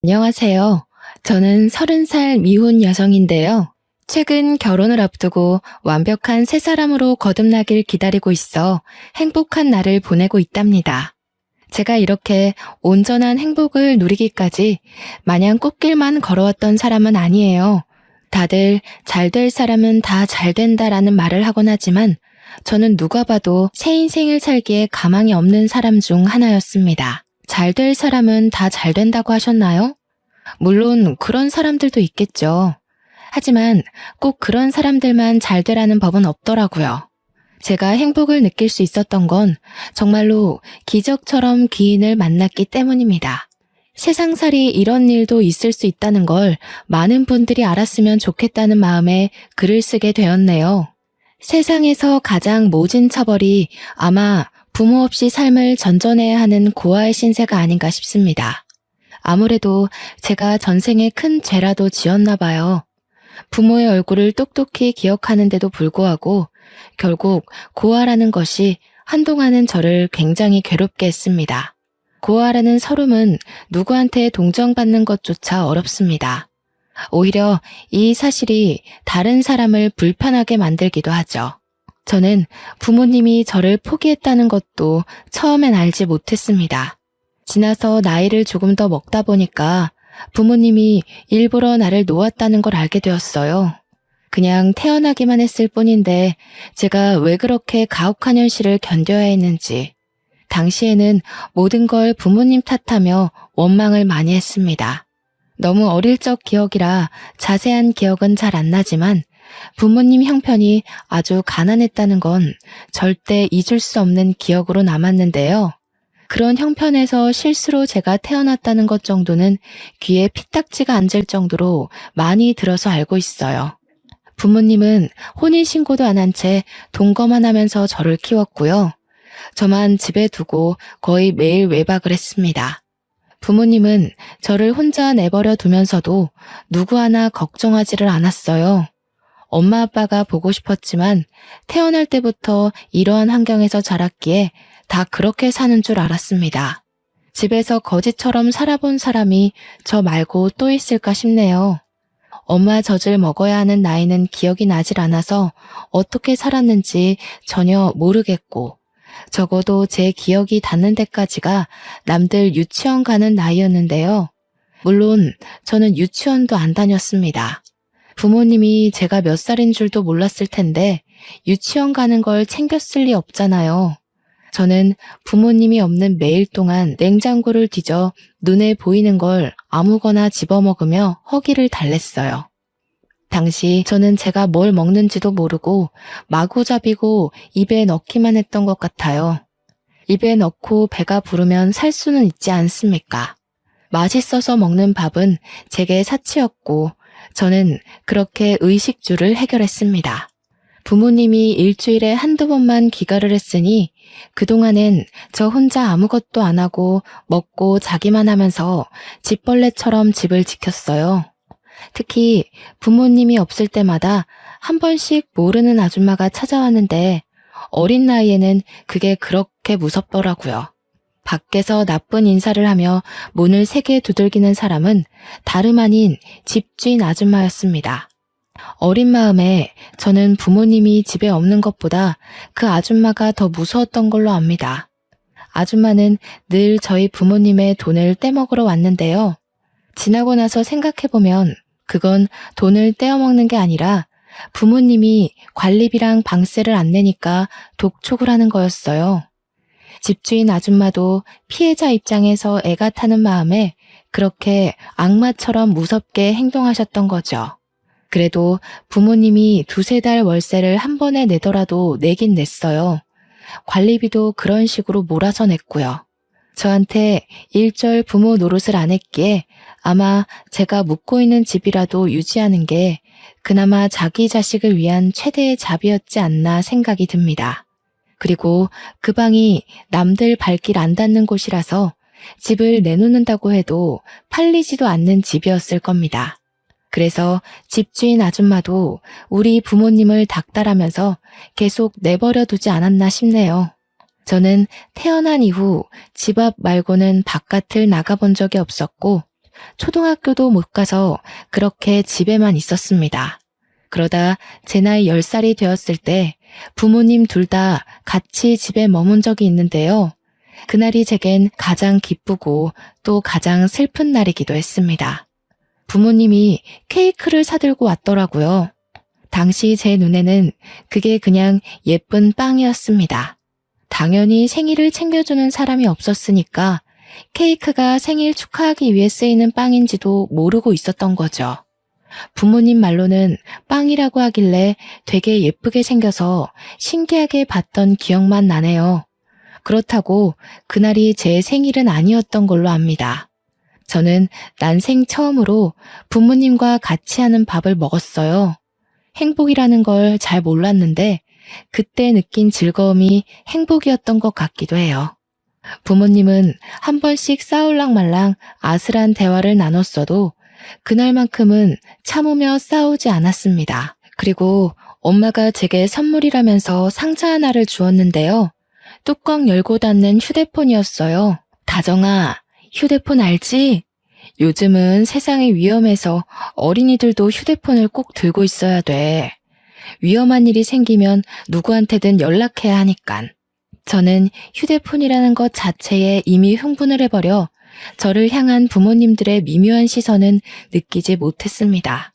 안녕하세요. 저는 30살 미혼 여성인데요. 최근 결혼을 앞두고 완벽한 새 사람으로 거듭나길 기다리고 있어 행복한 날을 보내고 있답니다. 제가 이렇게 온전한 행복을 누리기까지 마냥 꽃길만 걸어왔던 사람은 아니에요. 다들 잘 될 사람은 다 잘 된다라는 말을 하곤 하지만 저는 누가 봐도 새 인생을 살기에 가망이 없는 사람 중 하나였습니다. 잘 될 사람은 다 잘 된다고 하셨나요? 물론 그런 사람들도 있겠죠. 하지만 꼭 그런 사람들만 잘 되라는 법은 없더라고요. 제가 행복을 느낄 수 있었던 건 정말로 기적처럼 귀인을 만났기 때문입니다. 세상살이 이런 일도 있을 수 있다는 걸 많은 분들이 알았으면 좋겠다는 마음에 글을 쓰게 되었네요. 세상에서 가장 모진 처벌이 아마 부모 없이 삶을 전전해야 하는 고아의 신세가 아닌가 싶습니다. 아무래도 제가 전생에 큰 죄라도 지었나 봐요. 부모의 얼굴을 똑똑히 기억하는데도 불구하고 결국 고아라는 것이 한동안은 저를 굉장히 괴롭게 했습니다. 고아라는 서름은 누구한테 동정받는 것조차 어렵습니다. 오히려 이 사실이 다른 사람을 불편하게 만들기도 하죠. 저는 부모님이 저를 포기했다는 것도 처음엔 알지 못했습니다. 지나서 나이를 조금 더 먹다 보니까 부모님이 일부러 나를 놓았다는 걸 알게 되었어요. 그냥 태어나기만 했을 뿐인데 제가 왜 그렇게 가혹한 현실을 견뎌야 했는지. 당시에는 모든 걸 부모님 탓하며 원망을 많이 했습니다. 너무 어릴 적 기억이라 자세한 기억은 잘 안 나지만 부모님 형편이 아주 가난했다는 건 절대 잊을 수 없는 기억으로 남았는데요. 그런 형편에서 실수로 제가 태어났다는 것 정도는 귀에 피딱지가 앉을 정도로 많이 들어서 알고 있어요. 부모님은 혼인신고도 안 한 채 동거만 하면서 저를 키웠고요. 저만 집에 두고 거의 매일 외박을 했습니다. 부모님은 저를 혼자 내버려 두면서도 누구 하나 걱정하지를 않았어요. 엄마 아빠가 보고 싶었지만 태어날 때부터 이러한 환경에서 자랐기에 다 그렇게 사는 줄 알았습니다. 집에서 거지처럼 살아본 사람이 저 말고 또 있을까 싶네요. 엄마 젖을 먹어야 하는 나이는 기억이 나질 않아서 어떻게 살았는지 전혀 모르겠고 적어도 제 기억이 닿는 데까지가 남들 유치원 가는 나이였는데요. 물론 저는 유치원도 안 다녔습니다. 부모님이 제가 몇 살인 줄도 몰랐을 텐데 유치원 가는 걸 챙겼을 리 없잖아요. 저는 부모님이 없는 매일 동안 냉장고를 뒤져 눈에 보이는 걸 아무거나 집어먹으며 허기를 달랬어요. 당시 저는 제가 뭘 먹는지도 모르고 마구잡이고 입에 넣기만 했던 것 같아요. 입에 넣고 배가 부르면 살 수는 있지 않습니까? 맛있어서 먹는 밥은 제게 사치였고 저는 그렇게 의식주를 해결했습니다. 부모님이 일주일에 한두 번만 귀가를 했으니 그동안엔 저 혼자 아무것도 안 하고 먹고 자기만 하면서 집벌레처럼 집을 지켰어요. 특히 부모님이 없을 때마다 한 번씩 모르는 아줌마가 찾아왔는데 어린 나이에는 그게 그렇게 무섭더라고요. 밖에서 나쁜 인사를 하며 문을 세게 두들기는 사람은 다름 아닌 집주인 아줌마였습니다. 어린 마음에 저는 부모님이 집에 없는 것보다 그 아줌마가 더 무서웠던 걸로 압니다. 아줌마는 늘 저희 부모님의 돈을 떼먹으러 왔는데요. 지나고 나서 생각해보면 그건 돈을 떼어먹는 게 아니라 부모님이 관리비랑 방세를 안 내니까 독촉을 하는 거였어요. 집주인 아줌마도 피해자 입장에서 애가 타는 마음에 그렇게 악마처럼 무섭게 행동하셨던 거죠. 그래도 부모님이 두세 달 월세를 한 번에 내더라도 내긴 냈어요. 관리비도 그런 식으로 몰아서 냈고요. 저한테 일절 부모 노릇을 안 했기에 아마 제가 묵고 있는 집이라도 유지하는 게 그나마 자기 자식을 위한 최대의 자비였지 않나 생각이 듭니다. 그리고 그 방이 남들 발길 안 닿는 곳이라서 집을 내놓는다고 해도 팔리지도 않는 집이었을 겁니다. 그래서 집주인 아줌마도 우리 부모님을 닥달하면서 계속 내버려 두지 않았나 싶네요. 저는 태어난 이후 집 앞 말고는 바깥을 나가본 적이 없었고 초등학교도 못 가서 그렇게 집에만 있었습니다. 그러다 제 나이 10살이 되었을 때 부모님 둘 다 같이 집에 머문 적이 있는데요. 그날이 제겐 가장 기쁘고 또 가장 슬픈 날이기도 했습니다. 부모님이 케이크를 사들고 왔더라고요. 당시 제 눈에는 그게 그냥 예쁜 빵이었습니다. 당연히 생일을 챙겨주는 사람이 없었으니까 케이크가 생일 축하하기 위해 쓰이는 빵인지도 모르고 있었던 거죠. 부모님 말로는 빵이라고 하길래 되게 예쁘게 생겨서 신기하게 봤던 기억만 나네요. 그렇다고 그날이 제 생일은 아니었던 걸로 압니다. 저는 난생 처음으로 부모님과 같이 하는 밥을 먹었어요. 행복이라는 걸 잘 몰랐는데 그때 느낀 즐거움이 행복이었던 것 같기도 해요. 부모님은 한 번씩 싸울랑말랑 아슬한 대화를 나눴어도 그날만큼은 참으며 싸우지 않았습니다. 그리고 엄마가 제게 선물이라면서 상자 하나를 주었는데요. 뚜껑 열고 닫는 휴대폰이었어요. 다정아, 휴대폰 알지? 요즘은 세상이 위험해서 어린이들도 휴대폰을 꼭 들고 있어야 돼. 위험한 일이 생기면 누구한테든 연락해야 하니깐. 저는 휴대폰이라는 것 자체에 이미 흥분을 해버려 저를 향한 부모님들의 미묘한 시선은 느끼지 못했습니다.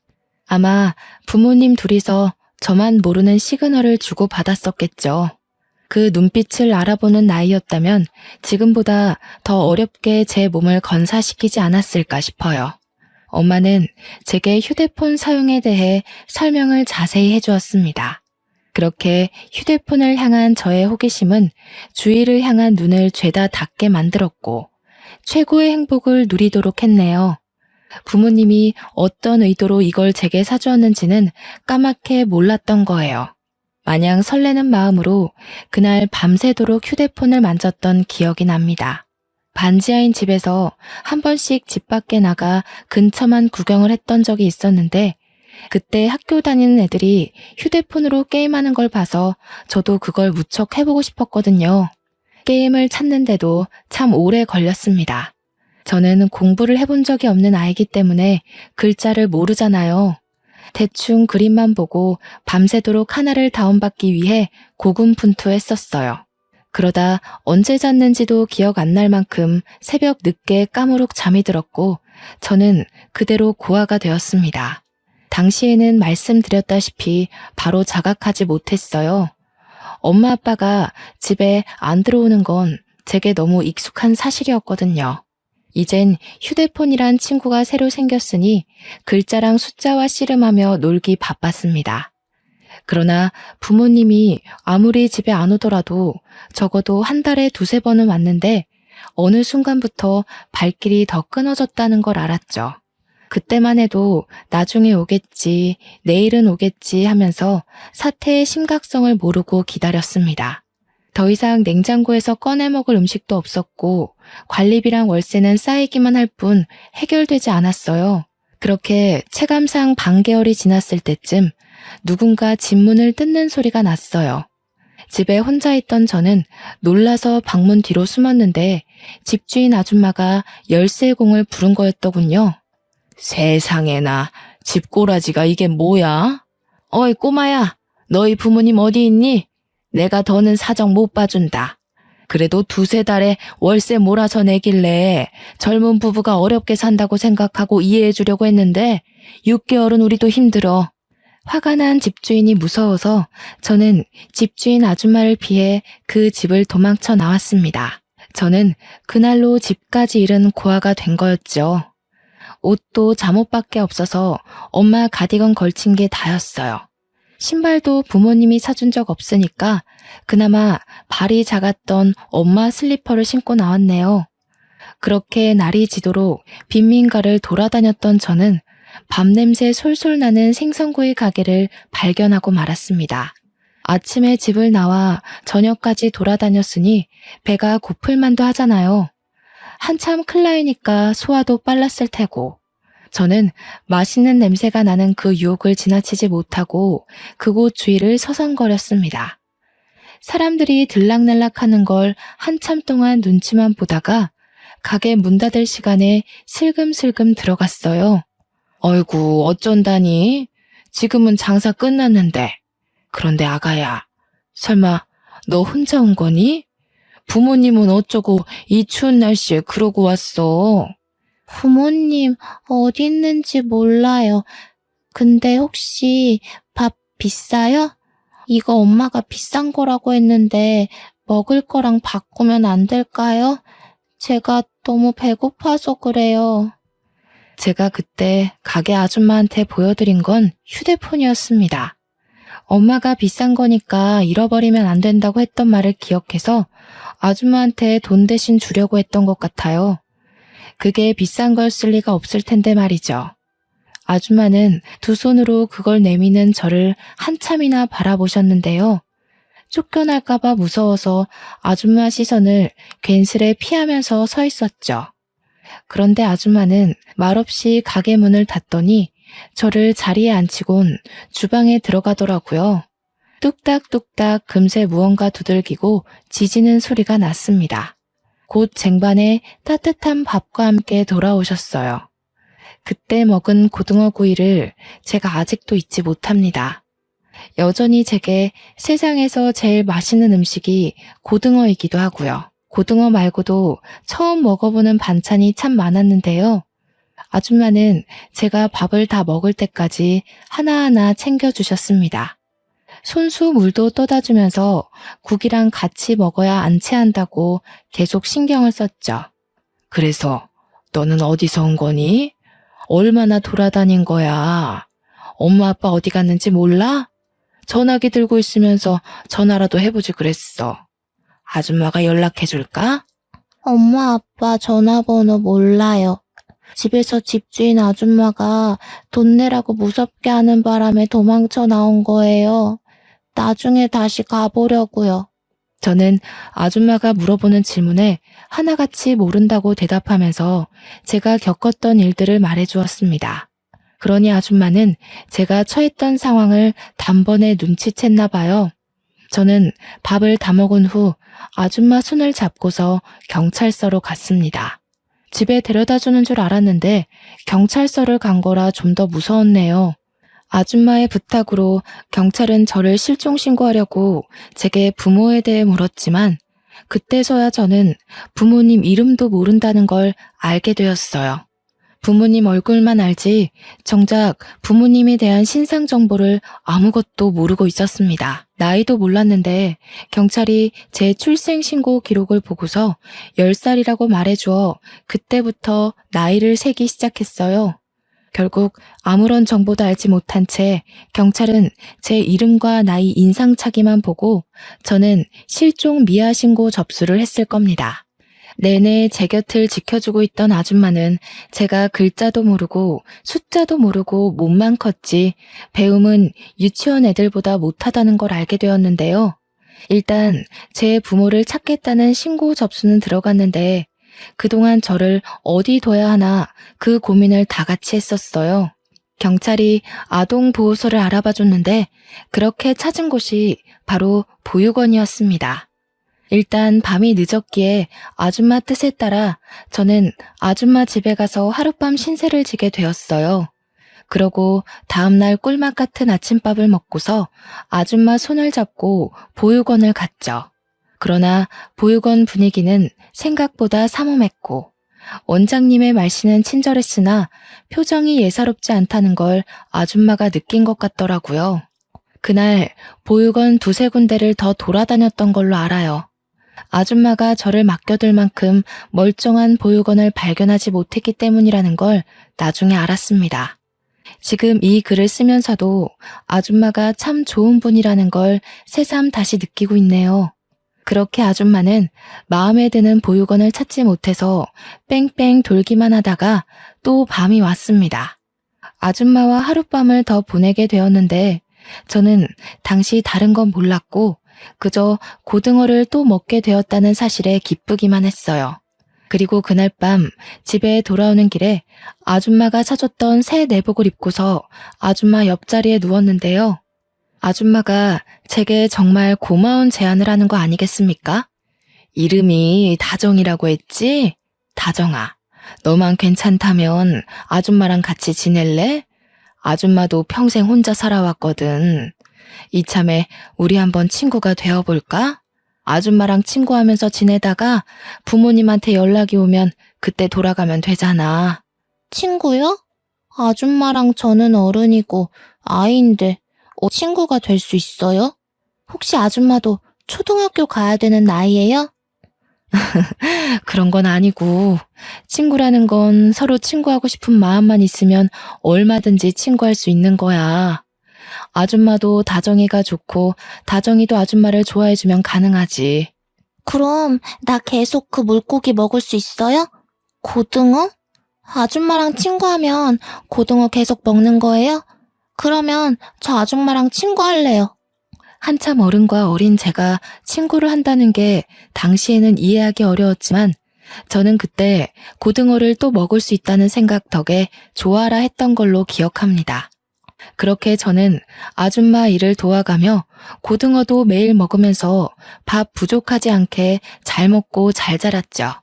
아마 부모님 둘이서 저만 모르는 시그널을 주고 받았었겠죠. 그 눈빛을 알아보는 나이였다면 지금보다 더 어렵게 제 몸을 건사시키지 않았을까 싶어요. 엄마는 제게 휴대폰 사용에 대해 설명을 자세히 해주었습니다. 그렇게 휴대폰을 향한 저의 호기심은 주위를 향한 눈을 죄다 닫게 만들었고 최고의 행복을 누리도록 했네요. 부모님이 어떤 의도로 이걸 제게 사주었는지는 까맣게 몰랐던 거예요. 마냥 설레는 마음으로 그날 밤새도록 휴대폰을 만졌던 기억이 납니다. 반지하인 집에서 한 번씩 집 밖에 나가 근처만 구경을 했던 적이 있었는데 그때 학교 다니는 애들이 휴대폰으로 게임하는 걸 봐서 저도 그걸 무척 해보고 싶었거든요. 게임을 찾는데도 참 오래 걸렸습니다. 저는 공부를 해본 적이 없는 아이기 때문에 글자를 모르잖아요. 대충 그림만 보고 밤새도록 하나를 다운받기 위해 고군분투했었어요. 그러다 언제 잤는지도 기억 안 날 만큼 새벽 늦게 까무룩 잠이 들었고 저는 그대로 고아가 되었습니다. 당시에는 말씀드렸다시피 바로 자각하지 못했어요. 엄마 아빠가 집에 안 들어오는 건 제게 너무 익숙한 사실이었거든요. 이젠 휴대폰이란 친구가 새로 생겼으니 글자랑 숫자와 씨름하며 놀기 바빴습니다. 그러나 부모님이 아무리 집에 안 오더라도 적어도 한 달에 2-3번은 왔는데 어느 순간부터 발길이 더 끊어졌다는 걸 알았죠. 그때만 해도 나중에 오겠지, 내일은 오겠지 하면서 사태의 심각성을 모르고 기다렸습니다. 더 이상 냉장고에서 꺼내 먹을 음식도 없었고 관리비랑 월세는 쌓이기만 할 뿐 해결되지 않았어요. 그렇게 체감상 반개월이 지났을 때쯤 누군가 집 문을 뜯는 소리가 났어요. 집에 혼자 있던 저는 놀라서 방문 뒤로 숨었는데 집주인 아줌마가 열쇠공을 부른 거였더군요. 세상에나, 집꼬라지가 이게 뭐야? 어이 꼬마야, 너희 부모님 어디 있니? 내가 더는 사정 못 봐준다. 그래도 2-3달에 월세 몰아서 내길래 젊은 부부가 어렵게 산다고 생각하고 이해해 주려고 했는데 6개월은 우리도 힘들어. 화가 난 집주인이 무서워서 저는 집주인 아줌마를 피해 그 집을 도망쳐 나왔습니다. 저는 그날로 집까지 잃은 고아가 된 거였죠. 옷도 잠옷밖에 없어서 엄마 가디건 걸친 게 다였어요. 신발도 부모님이 사준 적 없으니까 그나마 발이 작았던 엄마 슬리퍼를 신고 나왔네요. 그렇게 날이 지도록 빈민가를 돌아다녔던 저는 밤냄새 솔솔 나는 생선구이 가게를 발견하고 말았습니다. 아침에 집을 나와 저녁까지 돌아다녔으니 배가 고플 만도 하잖아요. 한참 클 나이니까 소화도 빨랐을 테고. 저는 맛있는 냄새가 나는 그 유혹을 지나치지 못하고 그곳 주위를 서성거렸습니다. 사람들이 들락날락하는 걸 한참 동안 눈치만 보다가 가게 문 닫을 시간에 슬금슬금 들어갔어요. 어이구, 어쩐다니? 지금은 장사 끝났는데. 그런데 아가야, 설마 너 혼자 온 거니? 부모님은 어쩌고 이 추운 날씨에 그러고 왔어? 부모님 어디 있는지 몰라요. 근데 혹시 밥 비싸요? 이거 엄마가 비싼 거라고 했는데 먹을 거랑 바꾸면 안 될까요? 제가 너무 배고파서 그래요. 제가 그때 가게 아줌마한테 보여드린 건 휴대폰이었습니다. 엄마가 비싼 거니까 잃어버리면 안 된다고 했던 말을 기억해서 아줌마한테 돈 대신 주려고 했던 것 같아요. 그게 비싼 걸 쓸 리가 없을 텐데 말이죠. 아줌마는 두 손으로 그걸 내미는 저를 한참이나 바라보셨는데요. 쫓겨날까봐 무서워서 아줌마 시선을 괜스레 피하면서 서 있었죠. 그런데 아줌마는 말없이 가게 문을 닫더니 저를 자리에 앉히곤 주방에 들어가더라고요. 뚝딱뚝딱 금세 무언가 두들기고 지지는 소리가 났습니다. 곧 쟁반에 따뜻한 밥과 함께 돌아오셨어요. 그때 먹은 고등어 구이를 제가 아직도 잊지 못합니다. 여전히 제게 세상에서 제일 맛있는 음식이 고등어이기도 하고요. 고등어 말고도 처음 먹어보는 반찬이 참 많았는데요. 아줌마는 제가 밥을 다 먹을 때까지 하나하나 챙겨주셨습니다. 손수 물도 떠다 주면서 국이랑 같이 먹어야 안 체한다고 계속 신경을 썼죠. 그래서 너는 어디서 온 거니? 얼마나 돌아다닌 거야? 엄마 아빠 어디 갔는지 몰라? 전화기 들고 있으면서 전화라도 해보지 그랬어. 아줌마가 연락해 줄까? 엄마 아빠 전화번호 몰라요. 집에서 집주인 아줌마가 돈 내라고 무섭게 하는 바람에 도망쳐 나온 거예요. 나중에 다시 가보려고요. 저는 아줌마가 물어보는 질문에 하나같이 모른다고 대답하면서 제가 겪었던 일들을 말해주었습니다. 그러니 아줌마는 제가 처했던 상황을 단번에 눈치챘나 봐요. 저는 밥을 다 먹은 후 아줌마 손을 잡고서 경찰서로 갔습니다. 집에 데려다 주는 줄 알았는데 경찰서를 간 거라 좀 더 무서웠네요. 아줌마의 부탁으로 경찰은 저를 실종 신고하려고 제게 부모에 대해 물었지만 그때서야 저는 부모님 이름도 모른다는 걸 알게 되었어요. 부모님 얼굴만 알지 정작 부모님에 대한 신상 정보를 아무것도 모르고 있었습니다. 나이도 몰랐는데 경찰이 제 출생신고 기록을 보고서 10살이라고 말해주어 그때부터 나이를 세기 시작했어요. 결국 아무런 정보도 알지 못한 채 경찰은 제 이름과 나이 인상착의만 보고 저는 실종 미아 신고 접수를 했을 겁니다. 내내 제 곁을 지켜주고 있던 아줌마는 제가 글자도 모르고 숫자도 모르고 몸만 컸지 배움은 유치원 애들보다 못하다는 걸 알게 되었는데요. 일단 제 부모를 찾겠다는 신고 접수는 들어갔는데 그동안 저를 어디 둬야 하나 그 고민을 다 같이 했었어요. 경찰이 아동보호소를 알아봐 줬는데 그렇게 찾은 곳이 바로 보육원이었습니다. 일단 밤이 늦었기에 아줌마 뜻에 따라 저는 아줌마 집에 가서 하룻밤 신세를 지게 되었어요. 그러고 다음날 꿀맛 같은 아침밥을 먹고서 아줌마 손을 잡고 보육원을 갔죠. 그러나 보육원 분위기는 생각보다 삼엄했고 원장님의 말씨는 친절했으나 표정이 예사롭지 않다는 걸 아줌마가 느낀 것 같더라고요. 그날 보육원 두세 군데를 더 돌아다녔던 걸로 알아요. 아줌마가 저를 맡겨둘 만큼 멀쩡한 보육원을 발견하지 못했기 때문이라는 걸 나중에 알았습니다. 지금 이 글을 쓰면서도 아줌마가 참 좋은 분이라는 걸 새삼 다시 느끼고 있네요. 그렇게 아줌마는 마음에 드는 보육원을 찾지 못해서 뺑뺑 돌기만 하다가 또 밤이 왔습니다. 아줌마와 하룻밤을 더 보내게 되었는데 저는 당시 다른 건 몰랐고 그저 고등어를 또 먹게 되었다는 사실에 기쁘기만 했어요. 그리고 그날 밤 집에 돌아오는 길에 아줌마가 사줬던 새 내복을 입고서 아줌마 옆자리에 누웠는데요. 아줌마가 제게 정말 고마운 제안을 하는 거 아니겠습니까? 이름이 다정이라고 했지? 다정아, 너만 괜찮다면 아줌마랑 같이 지낼래? 아줌마도 평생 혼자 살아왔거든. 이참에 우리 한번 친구가 되어볼까? 아줌마랑 친구하면서 지내다가 부모님한테 연락이 오면 그때 돌아가면 되잖아. 친구요? 아줌마랑 저는 어른이고 아이인데 친구가 될 수 있어요? 혹시 아줌마도 초등학교 가야 되는 나이예요? 그런 건 아니고 친구라는 건 서로 친구하고 싶은 마음만 있으면 얼마든지 친구할 수 있는 거야. 아줌마도 다정이가 좋고 다정이도 아줌마를 좋아해주면 가능하지. 그럼 나 계속 그 물고기 먹을 수 있어요? 고등어? 아줌마랑 친구하면 고등어 계속 먹는 거예요? 그러면 저 아줌마랑 친구할래요. 한참 어른과 어린 제가 친구를 한다는 게 당시에는 이해하기 어려웠지만 저는 그때 고등어를 또 먹을 수 있다는 생각 덕에 좋아라 했던 걸로 기억합니다. 그렇게 저는 아줌마 일을 도와가며 고등어도 매일 먹으면서 밥 부족하지 않게 잘 먹고 잘 자랐죠.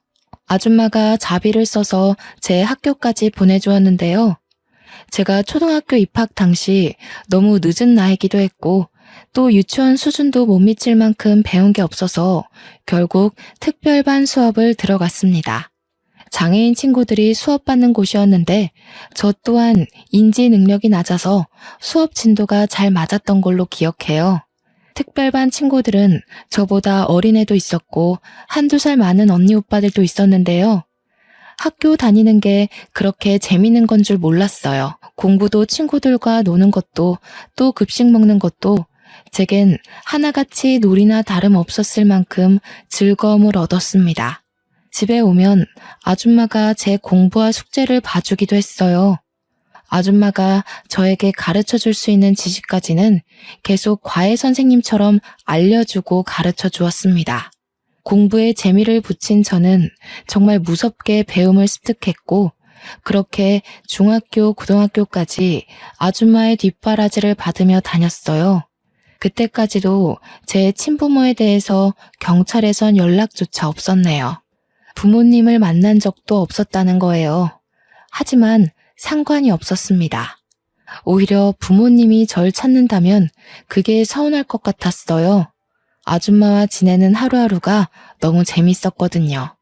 아줌마가 자비를 써서 제 학교까지 보내주었는데요. 제가 초등학교 입학 당시 너무 늦은 나이기도 했고 또 유치원 수준도 못 미칠 만큼 배운 게 없어서 결국 특별반 수업을 들어갔습니다. 장애인 친구들이 수업받는 곳이었는데 저 또한 인지 능력이 낮아서 수업 진도가 잘 맞았던 걸로 기억해요. 특별반 친구들은 저보다 어린애도 있었고 한두 살 많은 언니 오빠들도 있었는데요. 학교 다니는 게 그렇게 재밌는 건 줄 몰랐어요. 공부도 친구들과 노는 것도 또 급식 먹는 것도 제겐 하나같이 놀이나 다름없었을 만큼 즐거움을 얻었습니다. 집에 오면 아줌마가 제 공부와 숙제를 봐주기도 했어요. 아줌마가 저에게 가르쳐 줄 수 있는 지식까지는 계속 과외 선생님처럼 알려주고 가르쳐 주었습니다. 공부에 재미를 붙인 저는 정말 무섭게 배움을 습득했고 그렇게 중학교, 고등학교까지 아줌마의 뒷바라지를 받으며 다녔어요. 그때까지도 제 친부모에 대해서 경찰에선 연락조차 없었네요. 부모님을 만난 적도 없었다는 거예요. 하지만 상관이 없었습니다. 오히려 부모님이 절 찾는다면 그게 서운할 것 같았어요. 아줌마와 지내는 하루하루가 너무 재밌었거든요.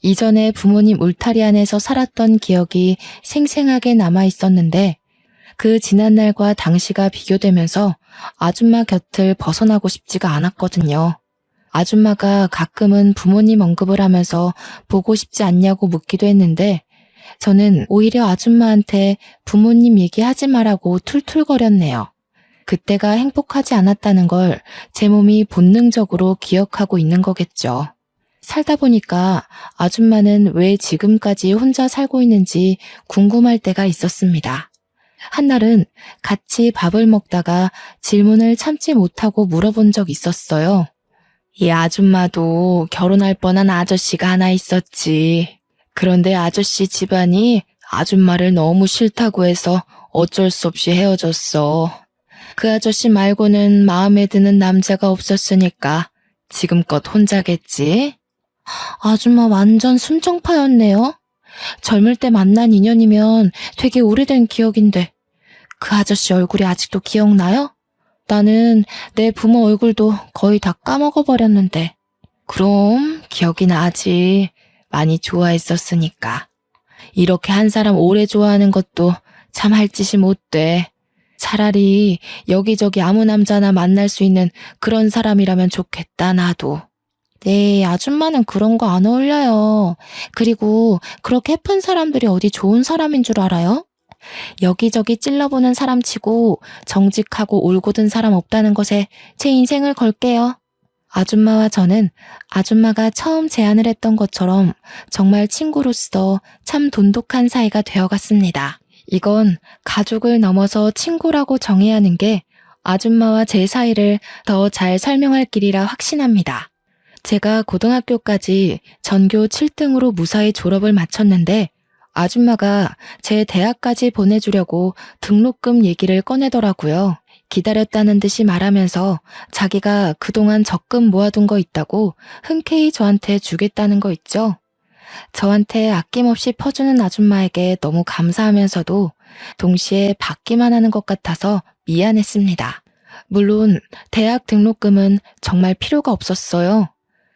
이전에 부모님 울타리 안에서 살았던 기억이 생생하게 남아 있었는데 그 지난날과 당시가 비교되면서 아줌마 곁을 벗어나고 싶지가 않았거든요. 아줌마가 가끔은 부모님 언급을 하면서 보고 싶지 않냐고 묻기도 했는데 저는 오히려 아줌마한테 부모님 얘기하지 말라고 툴툴거렸네요. 그때가 행복하지 않았다는 걸 제 몸이 본능적으로 기억하고 있는 거겠죠. 살다 보니까 아줌마는 왜 지금까지 혼자 살고 있는지 궁금할 때가 있었습니다. 한날은 같이 밥을 먹다가 질문을 참지 못하고 물어본 적 있었어요. 이 아줌마도 결혼할 뻔한 아저씨가 하나 있었지. 그런데 아저씨 집안이 아줌마를 너무 싫다고 해서 어쩔 수 없이 헤어졌어. 그 아저씨 말고는 마음에 드는 남자가 없었으니까 지금껏 혼자겠지? 아줌마 완전 순정파였네요. 젊을 때 만난 인연이면 되게 오래된 기억인데 그 아저씨 얼굴이 아직도 기억나요? 나는 내 부모 얼굴도 거의 다 까먹어버렸는데. 그럼 기억이 나지. 많이 좋아했었으니까. 이렇게 한 사람 오래 좋아하는 것도 참 할 짓이 못 돼. 차라리 여기저기 아무 남자나 만날 수 있는 그런 사람이라면 좋겠다, 나도. 네, 아줌마는 그런 거 안 어울려요. 그리고 그렇게 예쁜 사람들이 어디 좋은 사람인 줄 알아요? 여기저기 찔러보는 사람치고 정직하고 올곧은 사람 없다는 것에 제 인생을 걸게요. 아줌마와 저는 아줌마가 처음 제안을 했던 것처럼 정말 친구로서 참 돈독한 사이가 되어갔습니다. 이건 가족을 넘어서 친구라고 정해야 하는 게 아줌마와 제 사이를 더 잘 설명할 길이라 확신합니다. 제가 고등학교까지 전교 7등으로 무사히 졸업을 마쳤는데 아줌마가 제 대학까지 보내주려고 등록금 얘기를 꺼내더라고요. 기다렸다는 듯이 말하면서 자기가 그동안 적금 모아둔 거 있다고 흔쾌히 저한테 주겠다는 거 있죠. 저한테 아낌없이 퍼주는 아줌마에게 너무 감사하면서도 동시에 받기만 하는 것 같아서 미안했습니다. 물론 대학 등록금은 정말 필요가 없었어요.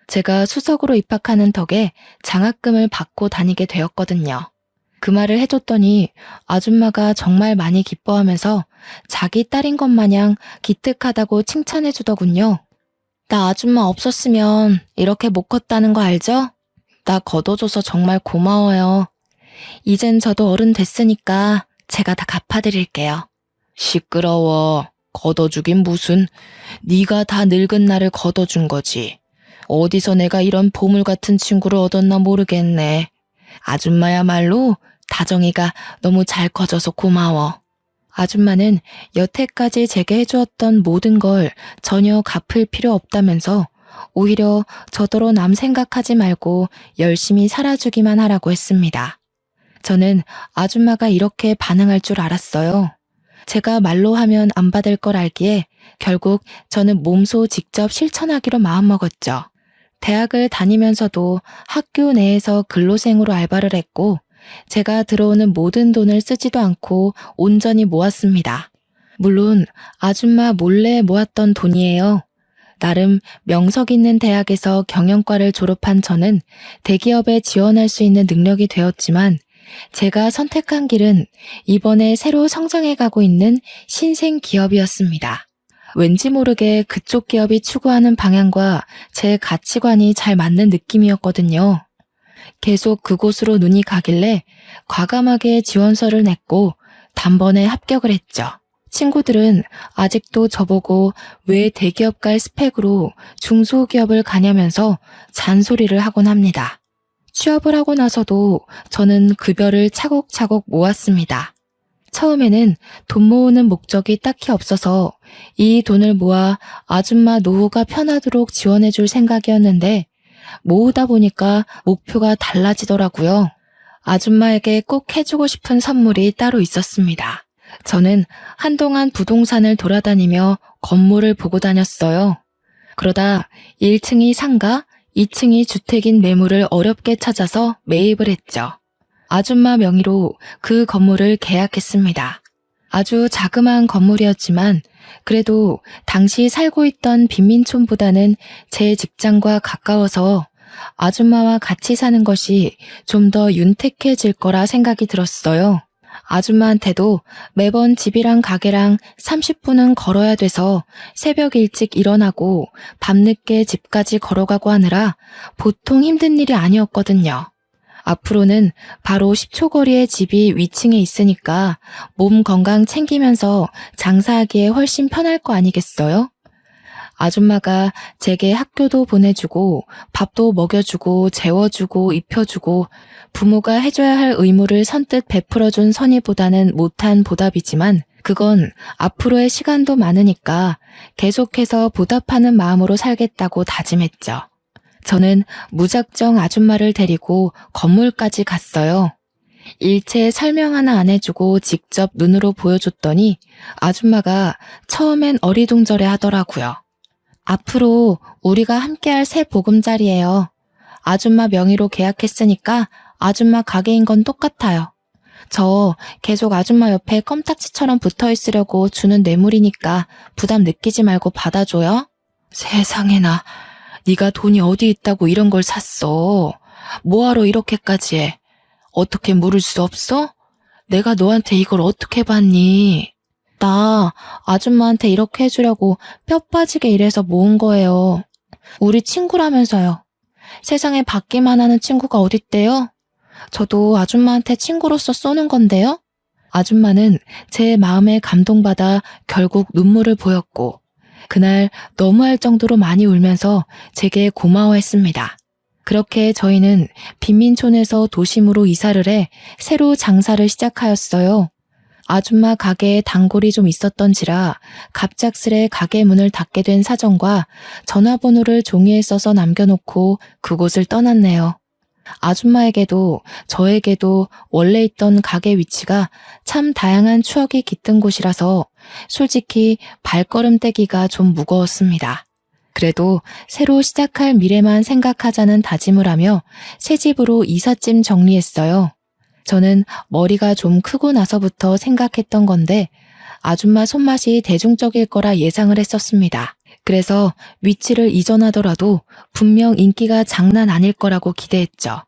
제가 수석으로 입학하는 덕에 장학금을 받고 다니게 되었거든요. 그 말을 해줬더니 아줌마가 정말 많이 기뻐하면서 자기 딸인 것 마냥 기특하다고 칭찬해주더군요. 나 아줌마 없었으면 이렇게 못 컸다는 거 알죠? 나 걷어줘서 정말 고마워요. 이젠 저도 어른 됐으니까 제가 다 갚아드릴게요. 시끄러워. 걷어주긴 무슨. 네가 다 늙은 나를 걷어준 거지. 어디서 내가 이런 보물 같은 친구를 얻었나 모르겠네. 아줌마야말로 다정이가 너무 잘 커져서 고마워. 아줌마는 여태까지 제게 해주었던 모든 걸 전혀 갚을 필요 없다면서 오히려 저더러 남 생각하지 말고 열심히 살아주기만 하라고 했습니다. 저는 아줌마가 이렇게 반응할 줄 알았어요. 제가 말로 하면 안 받을 걸 알기에 결국 저는 몸소 직접 실천하기로 마음먹었죠. 대학을 다니면서도 학교 내에서 근로생으로 알바를 했고 제가 들어오는 모든 돈을 쓰지도 않고 온전히 모았습니다. 물론 아줌마 몰래 모았던 돈이에요. 나름 명석 있는 대학에서 경영과를 졸업한 저는 대기업에 지원할 수 있는 능력이 되었지만 제가 선택한 길은 이번에 새로 성장해 가고 있는 신생 기업이었습니다. 왠지 모르게 그쪽 기업이 추구하는 방향과 제 가치관이 잘 맞는 느낌이었거든요. 계속 그곳으로 눈이 가길래 과감하게 지원서를 냈고 단번에 합격을 했죠. 친구들은 아직도 저보고 왜 대기업 갈 스펙으로 중소기업을 가냐면서 잔소리를 하곤 합니다. 취업을 하고 나서도 저는 급여를 차곡차곡 모았습니다. 처음에는 돈 모으는 목적이 딱히 없어서 이 돈을 모아 아줌마 노후가 편하도록 지원해줄 생각이었는데 모으다 보니까 목표가 달라지더라고요. 아줌마에게 꼭 해주고 싶은 선물이 따로 있었습니다. 저는 한동안 부동산을 돌아다니며 건물을 보고 다녔어요. 그러다 1층이 상가, 2층이 주택인 매물을 어렵게 찾아서 매입을 했죠. 아줌마 명의로 그 건물을 계약했습니다. 아주 자그마한 건물이었지만 그래도 당시 살고 있던 빈민촌보다는 제 직장과 가까워서 아줌마와 같이 사는 것이 좀 더 윤택해질 거라 생각이 들었어요. 아줌마한테도 매번 집이랑 가게랑 30분은 걸어야 돼서 새벽 일찍 일어나고 밤늦게 집까지 걸어가고 하느라 보통 힘든 일이 아니었거든요. 앞으로는 바로 10초 거리의 집이 위층에 있으니까 몸 건강 챙기면서 장사하기에 훨씬 편할 거 아니겠어요? 아줌마가 제게 학교도 보내주고 밥도 먹여주고 재워주고 입혀주고 부모가 해줘야 할 의무를 선뜻 베풀어준 선의보다는 못한 보답이지만 그건 앞으로의 시간도 많으니까 계속해서 보답하는 마음으로 살겠다고 다짐했죠. 저는 무작정 아줌마를 데리고 건물까지 갔어요. 일체 설명 하나 안 해주고 직접 눈으로 보여줬더니 아줌마가 처음엔 어리둥절해 하더라고요. 앞으로 우리가 함께할 새 보금자리예요. 아줌마 명의로 계약했으니까 아줌마 가게인 건 똑같아요. 저 계속 아줌마 옆에 껌딱지처럼 붙어 있으려고 주는 뇌물이니까 부담 느끼지 말고 받아줘요. 세상에나, 네가 돈이 어디 있다고 이런 걸 샀어. 뭐하러 이렇게까지 해? 어떻게 물을 수 없어? 내가 너한테 이걸 어떻게 받니? 나 아줌마한테 이렇게 해주려고 뼈 빠지게 일해서 모은 거예요. 우리 친구라면서요. 세상에 받기만 하는 친구가 어딨대요? 저도 아줌마한테 친구로서 쏘는 건데요. 아줌마는 제 마음에 감동받아 결국 눈물을 보였고 그날 너무할 정도로 많이 울면서 제게 고마워했습니다. 그렇게 저희는 빈민촌에서 도심으로 이사를 해 새로 장사를 시작하였어요. 아줌마 가게에 단골이 좀 있었던지라 갑작스레 가게 문을 닫게 된 사정과 전화번호를 종이에 써서 남겨놓고 그곳을 떠났네요. 아줌마에게도 저에게도 원래 있던 가게 위치가 참 다양한 추억이 깃든 곳이라서 솔직히 발걸음 떼기가 좀 무거웠습니다. 그래도 새로 시작할 미래만 생각하자는 다짐을 하며 새 집으로 이삿짐 정리했어요. 저는 머리가 좀 크고 나서부터 생각했던 건데 아줌마 손맛이 대중적일 거라 예상을 했었습니다. 그래서 위치를 이전하더라도 분명 인기가 장난 아닐 거라고 기대했죠.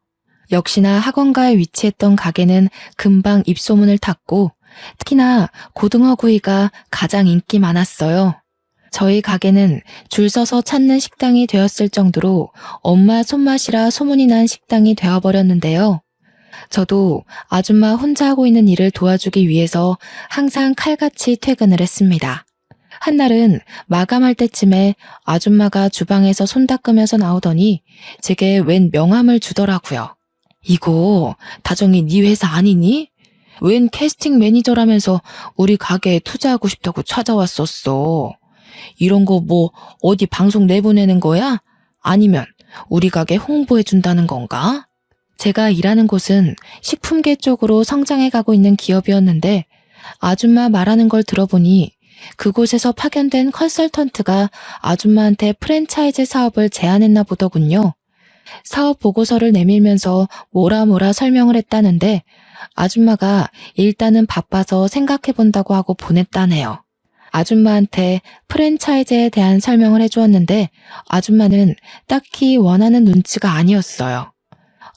역시나 학원가에 위치했던 가게는 금방 입소문을 탔고 특히나 고등어구이가 가장 인기 많았어요. 저희 가게는 줄 서서 찾는 식당이 되었을 정도로 엄마 손맛이라 소문이 난 식당이 되어버렸는데요. 저도 아줌마 혼자 하고 있는 일을 도와주기 위해서 항상 칼같이 퇴근을 했습니다. 한날은 마감할 때쯤에 아줌마가 주방에서 손 닦으면서 나오더니 제게 웬 명함을 주더라고요. 이거 다정이 네 회사 아니니? 웬 캐스팅 매니저라면서 우리 가게에 투자하고 싶다고 찾아왔었어. 이런 거 뭐 어디 방송 내보내는 거야? 아니면 우리 가게 홍보해준다는 건가? 제가 일하는 곳은 식품계 쪽으로 성장해 가고 있는 기업이었는데 아줌마 말하는 걸 들어보니 그곳에서 파견된 컨설턴트가 아줌마한테 프랜차이즈 사업을 제안했나 보더군요. 사업 보고서를 내밀면서 뭐라 설명을 했다는데 아줌마가 일단은 바빠서 생각해본다고 하고 보냈다네요. 아줌마한테 프랜차이즈에 대한 설명을 해주었는데 아줌마는 딱히 원하는 눈치가 아니었어요.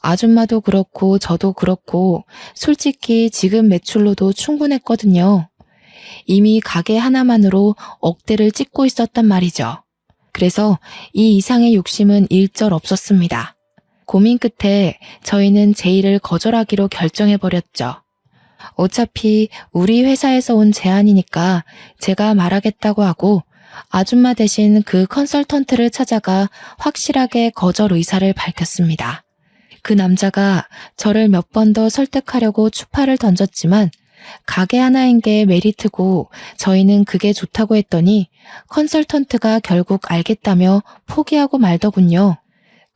아줌마도 그렇고 저도 그렇고 솔직히 지금 매출로도 충분했거든요. 이미 가게 하나만으로 억대를 찍고 있었단 말이죠. 그래서 이 이상의 욕심은 일절 없었습니다. 고민 끝에 저희는 제의를 거절하기로 결정해버렸죠. 어차피 우리 회사에서 온 제안이니까 제가 말하겠다고 하고 아줌마 대신 그 컨설턴트를 찾아가 확실하게 거절 의사를 밝혔습니다. 그 남자가 저를 몇 번 더 설득하려고 추파를 던졌지만 가게 하나인 게 메리트고 저희는 그게 좋다고 했더니 컨설턴트가 결국 알겠다며 포기하고 말더군요.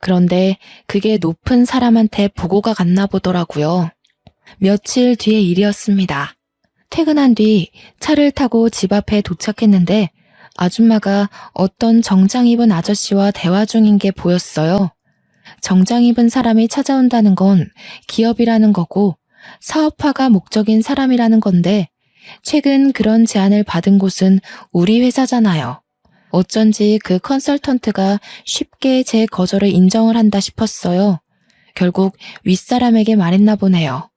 그런데 그게 높은 사람한테 보고가 갔나 보더라고요. 며칠 뒤의 일이었습니다. 퇴근한 뒤 차를 타고 집 앞에 도착했는데 아줌마가 어떤 정장 입은 아저씨와 대화 중인 게 보였어요. 정장 입은 사람이 찾아온다는 건 기업이라는 거고 사업화가 목적인 사람이라는 건데 최근 그런 제안을 받은 곳은 우리 회사잖아요. 어쩐지 그 컨설턴트가 쉽게 제 거절을 인정을 한다 싶었어요. 결국 윗사람에게 말했나 보네요.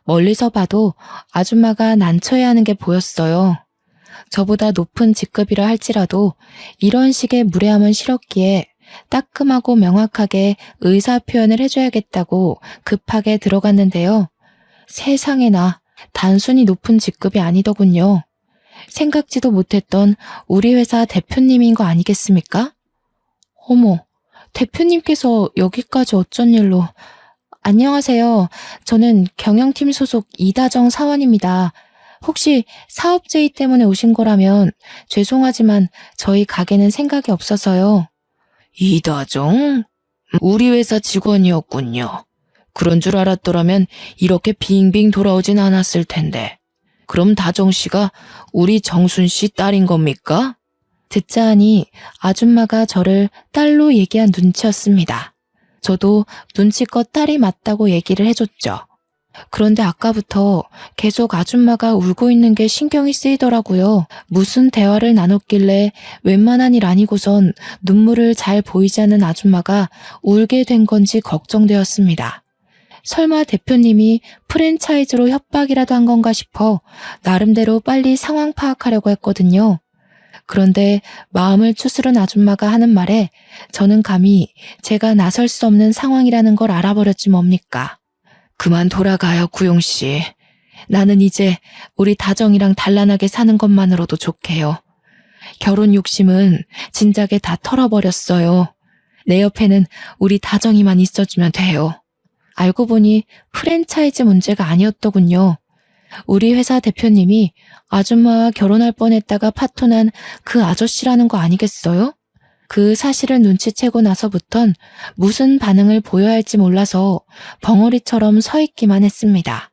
멀리서 봐도 아줌마가 난처해하는 게 보였어요. 저보다 높은 직급이라 할지라도 이런 식의 무례함은 싫었기에 따끔하고 명확하게 의사표현을 해줘야겠다고 급하게 들어갔는데요. 세상에나 단순히 높은 직급이 아니더군요. 생각지도 못했던 우리 회사 대표님인 거 아니겠습니까? 어머, 대표님께서 여기까지 어쩐 일로... 안녕하세요. 저는 경영팀 소속 이다정 사원입니다. 혹시 사업 제의 때문에 오신 거라면 죄송하지만 저희 가게는 생각이 없어서요. 이다정? 우리 회사 직원이었군요. 그런 줄 알았더라면 이렇게 빙빙 돌아오진 않았을 텐데. 그럼 다정 씨가 우리 정순 씨 딸인 겁니까? 듣자 하니 아줌마가 저를 딸로 얘기한 눈치였습니다. 저도 눈치껏 딸이 맞다고 얘기를 해줬죠. 그런데 아까부터 계속 아줌마가 울고 있는 게 신경이 쓰이더라고요. 무슨 대화를 나눴길래 웬만한 일 아니고선 눈물을 잘 보이지 않는 아줌마가 울게 된 건지 걱정되었습니다. 설마 대표님이 프랜차이즈로 협박이라도 한 건가 싶어 나름대로 빨리 상황 파악하려고 했거든요. 그런데 마음을 추스른 아줌마가 하는 말에 저는 감히 제가 나설 수 없는 상황이라는 걸 알아버렸지 뭡니까. 그만 돌아가요, 구용씨. 나는 이제 우리 다정이랑 단란하게 사는 것만으로도 좋게요. 결혼 욕심은 진작에 다 털어버렸어요. 내 옆에는 우리 다정이만 있어주면 돼요. 알고 보니 프랜차이즈 문제가 아니었더군요. 우리 회사 대표님이 아줌마와 결혼할 뻔했다가 파토난 그 아저씨라는 거 아니겠어요? 그 사실을 눈치채고 나서부턴 무슨 반응을 보여야 할지 몰라서 벙어리처럼 서 있기만 했습니다.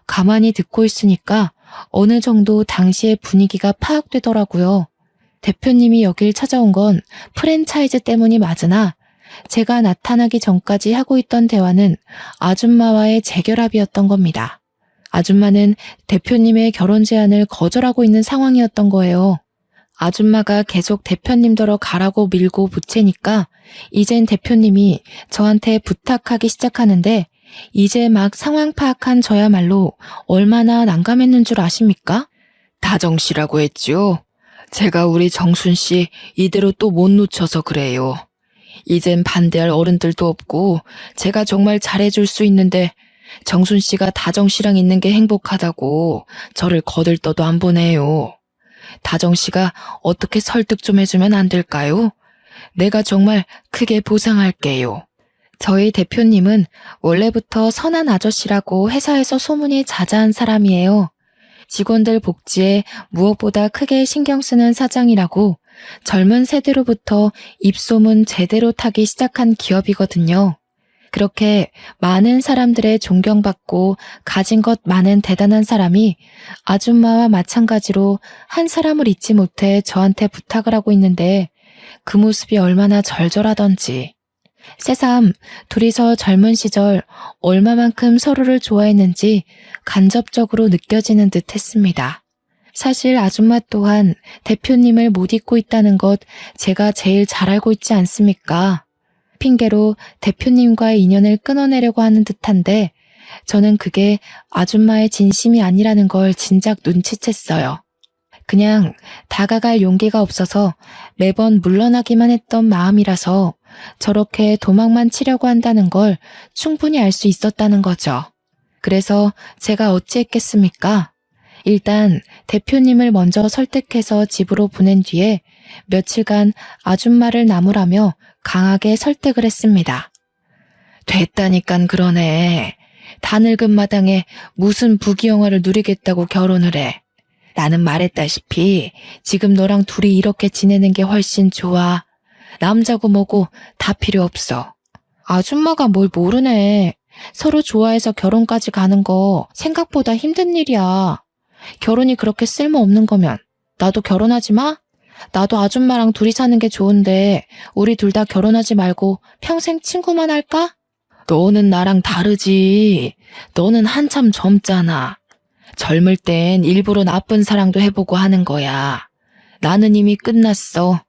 가만히 듣고 있으니까 어느 정도 당시의 분위기가 파악되더라고요. 대표님이 여길 찾아온 건 프랜차이즈 때문이 맞으나 제가 나타나기 전까지 하고 있던 대화는 아줌마와의 재결합이었던 겁니다. 아줌마는 대표님의 결혼 제안을 거절하고 있는 상황이었던 거예요. 아줌마가 계속 대표님더러 가라고 밀고 붙이니까 이젠 대표님이 저한테 부탁하기 시작하는데 이제 막 상황 파악한 저야말로 얼마나 난감했는 줄 아십니까? 다정씨라고 했지요. 제가 우리 정순씨 이대로 또 못 놓쳐서 그래요. 이젠 반대할 어른들도 없고 제가 정말 잘해줄 수 있는데 정순씨가 다정씨랑 있는 게 행복하다고 저를 거들떠도 안 보내요. 다정씨가 어떻게 설득 좀 해주면 안 될까요? 내가 정말 크게 보상할게요. 저희 대표님은 원래부터 선한 아저씨라고 회사에서 소문이 자자한 사람이에요. 직원들 복지에 무엇보다 크게 신경 쓰는 사장이라고 젊은 세대로부터 입소문 제대로 타기 시작한 기업이거든요. 그렇게 많은 사람들의 존경받고 가진 것 많은 대단한 사람이 아줌마와 마찬가지로 한 사람을 잊지 못해 저한테 부탁을 하고 있는데 그 모습이 얼마나 절절하던지. 새삼 둘이서 젊은 시절 얼마만큼 서로를 좋아했는지 간접적으로 느껴지는 듯 했습니다. 사실 아줌마 또한 대표님을 못 잊고 있다는 것 제가 제일 잘 알고 있지 않습니까? 핑계로 대표님과의 인연을 끊어내려고 하는 듯한데 저는 그게 아줌마의 진심이 아니라는 걸 진작 눈치챘어요. 그냥 다가갈 용기가 없어서 매번 물러나기만 했던 마음이라서 저렇게 도망만 치려고 한다는 걸 충분히 알 수 있었다는 거죠. 그래서 제가 어찌했겠습니까? 일단 대표님을 먼저 설득해서 집으로 보낸 뒤에 며칠간 아줌마를 나무라며 강하게 설득을 했습니다. 됐다니깐 그러네. 다 늙은 마당에 무슨 부귀영화를 누리겠다고 결혼을 해. 나는 말했다시피 지금 너랑 둘이 이렇게 지내는 게 훨씬 좋아. 남자고 뭐고 다 필요 없어. 아줌마가 뭘 모르네. 서로 좋아해서 결혼까지 가는 거 생각보다 힘든 일이야. 결혼이 그렇게 쓸모없는 거면 나도 결혼하지 마? 나도 아줌마랑 둘이 사는 게 좋은데 우리 둘 다 결혼하지 말고 평생 친구만 할까? 너는 나랑 다르지. 너는 한참 젊잖아. 젊을 땐 일부러 나쁜 사랑도 해보고 하는 거야. 나는 이미 끝났어.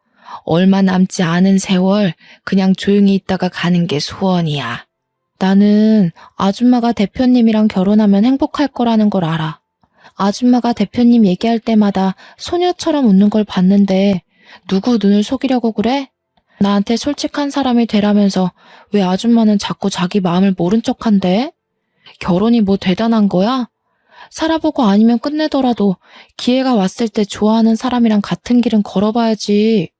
얼마 남지 않은 세월 그냥 조용히 있다가 가는 게 소원이야. 나는 아줌마가 대표님이랑 결혼하면 행복할 거라는 걸 알아. 아줌마가 대표님 얘기할 때마다 소녀처럼 웃는 걸 봤는데 누구 눈을 속이려고 그래? 나한테 솔직한 사람이 되라면서 왜 아줌마는 자꾸 자기 마음을 모른 척한대? 결혼이 뭐 대단한 거야? 살아보고 아니면 끝내더라도 기회가 왔을 때 좋아하는 사람이랑 같은 길은 걸어봐야지.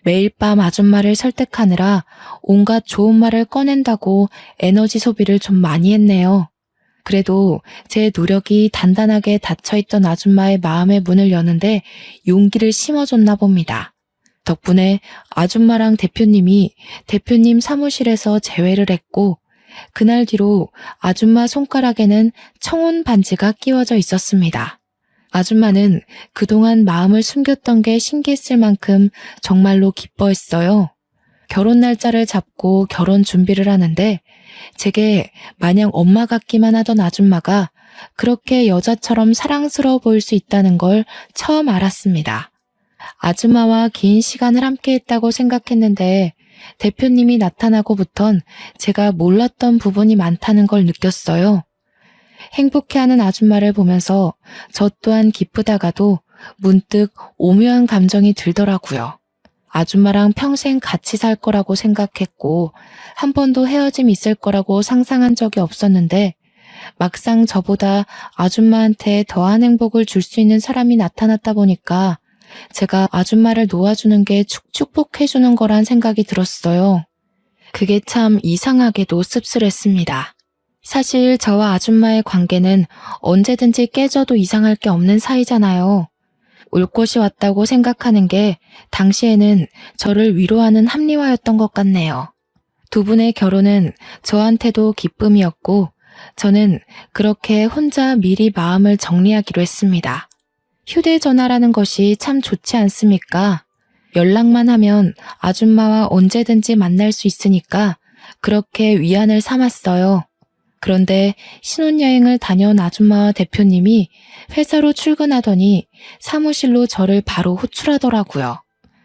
매일 밤 아줌마를 설득하느라 온갖 좋은 말을 꺼낸다고 에너지 소비를 좀 많이 했네요. 그래도 제 노력이 단단하게 닫혀있던 아줌마의 마음의 문을 여는데 용기를 심어줬나 봅니다. 덕분에 아줌마랑 대표님이 대표님 사무실에서 재회를 했고 그날 뒤로 아줌마 손가락에는 청혼 반지가 끼워져 있었습니다. 아줌마는 그동안 마음을 숨겼던 게 신기했을 만큼 정말로 기뻐했어요. 결혼 날짜를 잡고 결혼 준비를 하는데 제게 마냥 엄마 같기만 하던 아줌마가 그렇게 여자처럼 사랑스러워 보일 수 있다는 걸 처음 알았습니다. 아줌마와 긴 시간을 함께 했다고 생각했는데 대표님이 나타나고부턴 제가 몰랐던 부분이 많다는 걸 느꼈어요. 행복해하는 아줌마를 보면서 저 또한 기쁘다가도 문득 오묘한 감정이 들더라고요. 아줌마랑 평생 같이 살 거라고 생각했고 한 번도 헤어짐 있을 거라고 상상한 적이 없었는데 막상 저보다 아줌마한테 더한 행복을 줄 수 있는 사람이 나타났다 보니까 제가 아줌마를 놓아주는 게 축복해주는 거란 생각이 들었어요. 그게 참 이상하게도 씁쓸했습니다. 사실 저와 아줌마의 관계는 언제든지 깨져도 이상할 게 없는 사이잖아요. 올 것이 왔다고 생각하는 게 당시에는 저를 위로하는 합리화였던 것 같네요. 두 분의 결혼은 저한테도 기쁨이었고 저는 그렇게 혼자 미리 마음을 정리하기로 했습니다. 휴대전화라는 것이 참 좋지 않습니까? 연락만 하면 아줌마와 언제든지 만날 수 있으니까 그렇게 위안을 삼았어요. 그런데 신혼여행을 다녀온 아줌마와 대표님이 회사로 출근하더니 사무실로 저를 바로 호출하더라고요.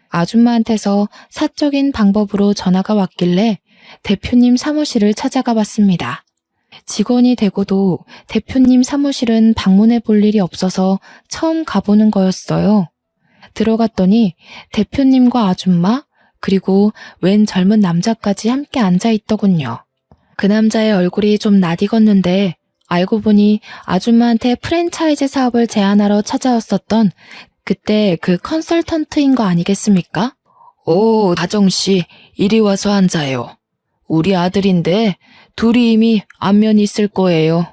아줌마한테서 사적인 방법으로 전화가 왔길래 대표님 사무실을 찾아가 봤습니다. 직원이 되고도 대표님 사무실은 방문해 볼 일이 없어서 처음 가보는 거였어요. 들어갔더니 대표님과 아줌마, 그리고 웬 젊은 남자까지 함께 앉아 있더군요. 그 남자의 얼굴이 좀 낯익었는데 알고 보니 아줌마한테 프랜차이즈 사업을 제안하러 찾아왔었던 그때 그 컨설턴트인 거 아니겠습니까? 오, 다정씨, 이리 와서 앉아요. 우리 아들인데 둘이 이미 안면이 있을 거예요.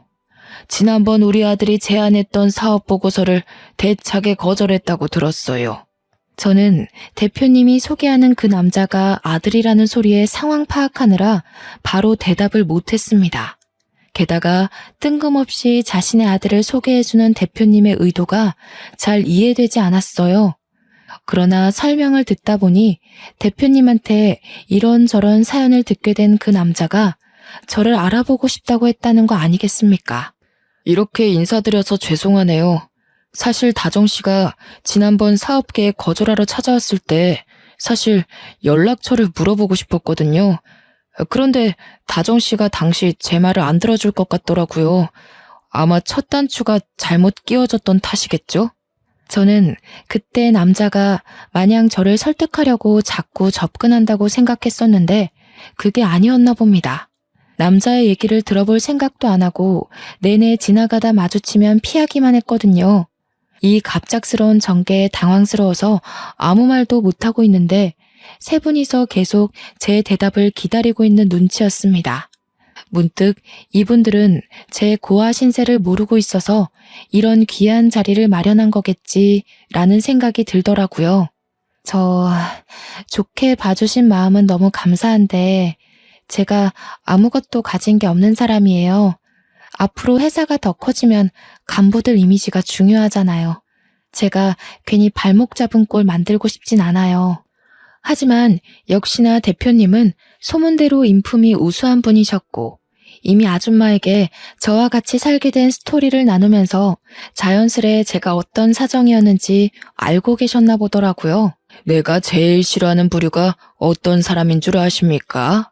지난번 우리 아들이 제안했던 사업 보고서를 대차게 거절했다고 들었어요. 저는 대표님이 소개하는 그 남자가 아들이라는 소리에 상황 파악하느라 바로 대답을 못했습니다. 게다가 뜬금없이 자신의 아들을 소개해주는 대표님의 의도가 잘 이해되지 않았어요. 그러나 설명을 듣다 보니 대표님한테 이런저런 사연을 듣게 된 그 남자가 저를 알아보고 싶다고 했다는 거 아니겠습니까? 이렇게 인사드려서 죄송하네요. 사실 다정씨가 지난번 사업 계획 거절하러 찾아왔을 때 사실 연락처를 물어보고 싶었거든요. 그런데 다정씨가 당시 제 말을 안 들어줄 것 같더라고요. 아마 첫 단추가 잘못 끼워졌던 탓이겠죠? 저는 그때 남자가 마냥 저를 설득하려고 자꾸 접근한다고 생각했었는데 그게 아니었나 봅니다. 남자의 얘기를 들어볼 생각도 안 하고 내내 지나가다 마주치면 피하기만 했거든요. 이 갑작스러운 전개에 당황스러워서 아무 말도 못하고 있는데 세 분이서 계속 제 대답을 기다리고 있는 눈치였습니다. 문득 이분들은 제 고아 신세를 모르고 있어서 이런 귀한 자리를 마련한 거겠지라는 생각이 들더라고요. 좋게 봐주신 마음은 너무 감사한데 제가 아무것도 가진 게 없는 사람이에요. 앞으로 회사가 더 커지면 간부들 이미지가 중요하잖아요. 제가 괜히 발목 잡은 꼴 만들고 싶진 않아요. 하지만 역시나 대표님은 소문대로 인품이 우수한 분이셨고 이미 아줌마에게 저와 같이 살게 된 스토리를 나누면서 자연스레 제가 어떤 사정이었는지 알고 계셨나 보더라고요. 내가 제일 싫어하는 부류가 어떤 사람인 줄 아십니까?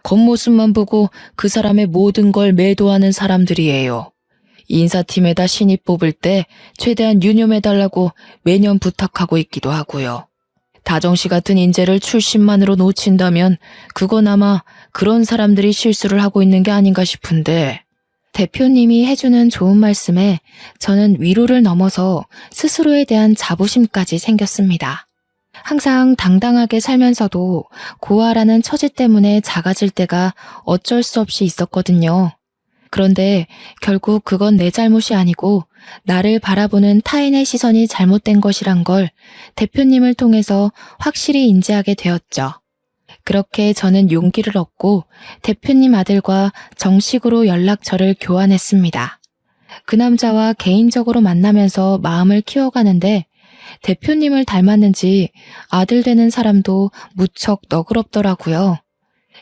겉모습만 보고 그 사람의 모든 걸 매도하는 사람들이에요. 인사팀에다 신입 뽑을 때 최대한 유념해달라고 매년 부탁하고 있기도 하고요. 다정씨 같은 인재를 출신만으로 놓친다면 그건 아마 그런 사람들이 실수를 하고 있는 게 아닌가 싶은데 대표님이 해주는 좋은 말씀에 저는 위로를 넘어서 스스로에 대한 자부심까지 생겼습니다. 항상 당당하게 살면서도 고아라는 처지 때문에 작아질 때가 어쩔 수 없이 있었거든요. 그런데 결국 그건 내 잘못이 아니고 나를 바라보는 타인의 시선이 잘못된 것이란 걸 대표님을 통해서 확실히 인지하게 되었죠. 그렇게 저는 용기를 얻고 대표님 아들과 정식으로 연락처를 교환했습니다. 그 남자와 개인적으로 만나면서 마음을 키워가는데 대표님을 닮았는지 아들 되는 사람도 무척 너그럽더라고요.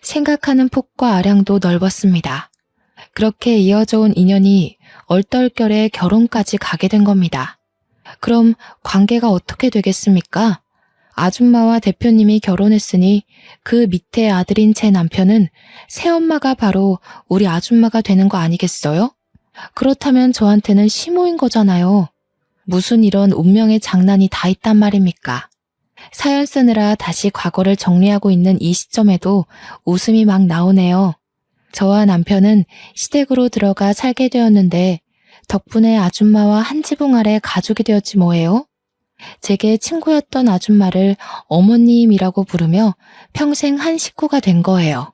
생각하는 폭과 아량도 넓었습니다. 그렇게 이어져 온 인연이 얼떨결에 결혼까지 가게 된 겁니다. 그럼 관계가 어떻게 되겠습니까? 아줌마와 대표님이 결혼했으니 그 밑에 아들인 제 남편은 새엄마가 바로 우리 아줌마가 되는 거 아니겠어요? 그렇다면 저한테는 시모인 거잖아요. 무슨 이런 운명의 장난이 다 있단 말입니까? 사연 쓰느라 다시 과거를 정리하고 있는 이 시점에도 웃음이 막 나오네요. 저와 남편은 시댁으로 들어가 살게 되었는데 덕분에 아줌마와 한 지붕 아래 가족이 되었지 뭐예요? 제게 친구였던 아줌마를 어머님이라고 부르며 평생 한 식구가 된 거예요.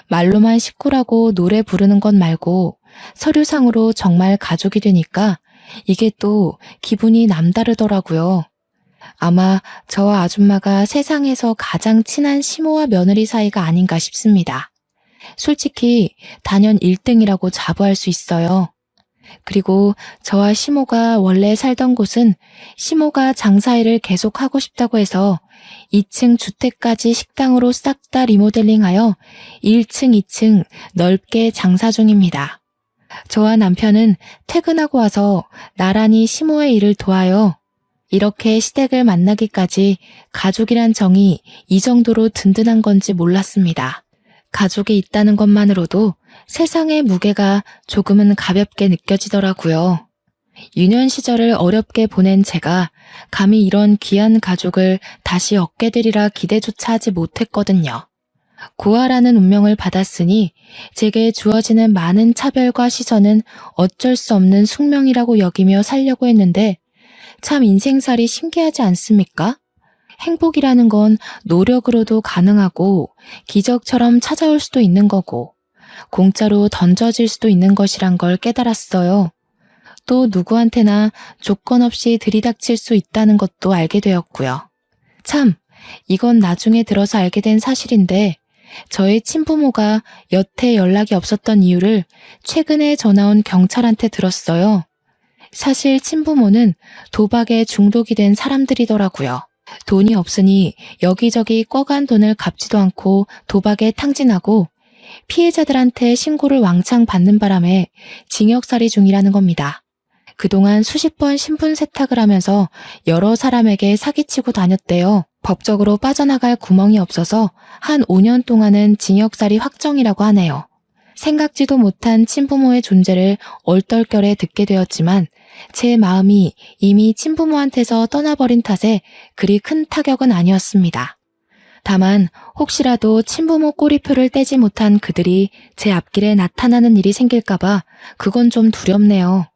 말로만 식구라고 노래 부르는 것 말고 서류상으로 정말 가족이 되니까 이게 또 기분이 남다르더라고요. 아마 저와 아줌마가 세상에서 가장 친한 시모와 며느리 사이가 아닌가 싶습니다. 솔직히 단연 1등이라고 자부할 수 있어요. 그리고 저와 시모가 원래 살던 곳은 시모가 장사일을 계속 하고 싶다고 해서 2층 주택까지 식당으로 싹 다 리모델링하여 1층, 2층 넓게 장사 중입니다. 저와 남편은 퇴근하고 와서 나란히 시모의 일을 도와요. 이렇게 시댁을 만나기까지 가족이란 정이 이 정도로 든든한 건지 몰랐습니다. 가족이 있다는 것만으로도 세상의 무게가 조금은 가볍게 느껴지더라고요. 유년 시절을 어렵게 보낸 제가 감히 이런 귀한 가족을 다시 얻게 되리라 기대조차 하지 못했거든요. 고아라는 운명을 받았으니 제게 주어지는 많은 차별과 시선은 어쩔 수 없는 숙명이라고 여기며 살려고 했는데 참 인생살이 신기하지 않습니까? 행복이라는 건 노력으로도 가능하고 기적처럼 찾아올 수도 있는 거고 공짜로 던져질 수도 있는 것이란 걸 깨달았어요. 또 누구한테나 조건 없이 들이닥칠 수 있다는 것도 알게 되었고요. 참, 이건 나중에 들어서 알게 된 사실인데 저의 친부모가 여태 연락이 없었던 이유를 최근에 전화온 경찰한테 들었어요. 사실 친부모는 도박에 중독이 된 사람들이더라고요. 돈이 없으니 여기저기 꿔간 돈을 갚지도 않고 도박에 탕진하고 피해자들한테 신고를 왕창 받는 바람에 징역살이 중이라는 겁니다. 그동안 수십 번 신분 세탁을 하면서 여러 사람에게 사기치고 다녔대요. 법적으로 빠져나갈 구멍이 없어서 한 5년 동안은 징역살이 확정이라고 하네요. 생각지도 못한 친부모의 존재를 얼떨결에 듣게 되었지만 제 마음이 이미 친부모한테서 떠나버린 탓에 그리 큰 타격은 아니었습니다. 다만 혹시라도 친부모 꼬리표를 떼지 못한 그들이 제 앞길에 나타나는 일이 생길까봐 그건 좀 두렵네요.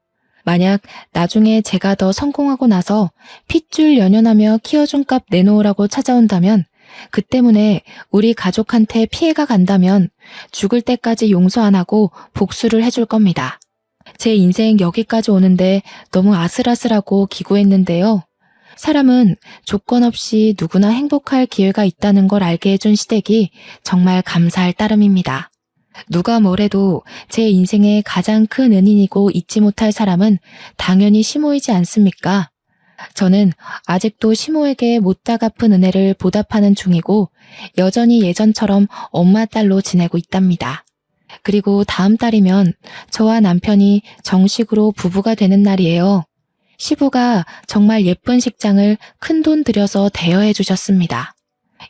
만약 나중에 제가 더 성공하고 나서 핏줄 연연하며 키워준 값 내놓으라고 찾아온다면 그 때문에 우리 가족한테 피해가 간다면 죽을 때까지 용서 안 하고 복수를 해줄 겁니다. 제 인생 여기까지 오는데 너무 아슬아슬하고 기구했는데요. 사람은 조건 없이 누구나 행복할 기회가 있다는 걸 알게 해준 시댁이 정말 감사할 따름입니다. 누가 뭐래도 제 인생의 가장 큰 은인이고 잊지 못할 사람은 당연히 시모이지 않습니까? 저는 아직도 시모에게 못다 갚은 은혜를 보답하는 중이고 여전히 예전처럼 엄마 딸로 지내고 있답니다. 그리고 다음 달이면 저와 남편이 정식으로 부부가 되는 날이에요. 시부가 정말 예쁜 식장을 큰돈 들여서 대여해 주셨습니다.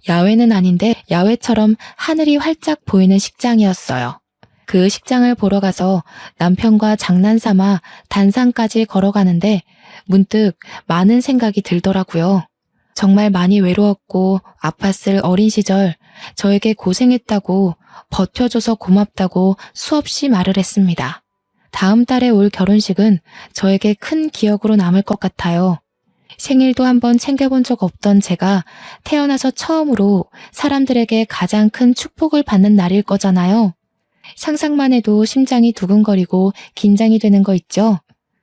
야외는 아닌데 야외처럼 하늘이 활짝 보이는 식장이었어요. 그 식장을 보러 가서 남편과 장난삼아 단상까지 걸어가는데 문득 많은 생각이 들더라고요. 정말 많이 외로웠고 아팠을 어린 시절 저에게 고생했다고 버텨줘서 고맙다고 수없이 말을 했습니다. 다음 달에 올 결혼식은 저에게 큰 기억으로 남을 것 같아요. 생일도 한번 챙겨본 적 없던 제가 태어나서 처음으로 사람들에게 가장 큰 축복을 받는 날일 거잖아요. 상상만 해도 심장이 두근거리고 긴장이 되는 거 있죠?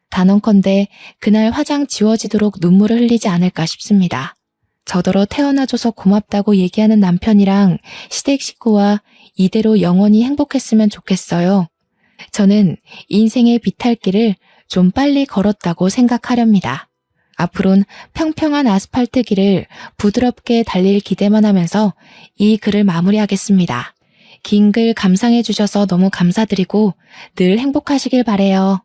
단언컨대 그날 화장 지워지도록 눈물을 흘리지 않을까 싶습니다. 저더러 태어나줘서 고맙다고 얘기하는 남편이랑 시댁 식구와 이대로 영원히 행복했으면 좋겠어요. 저는 인생의 비탈길을 좀 빨리 걸었다고 생각하렵니다. 앞으론 평평한 아스팔트 길을 부드럽게 달릴 기대만 하면서 이 글을 마무리하겠습니다. 긴 글 감상해 주셔서 너무 감사드리고 늘 행복하시길 바래요.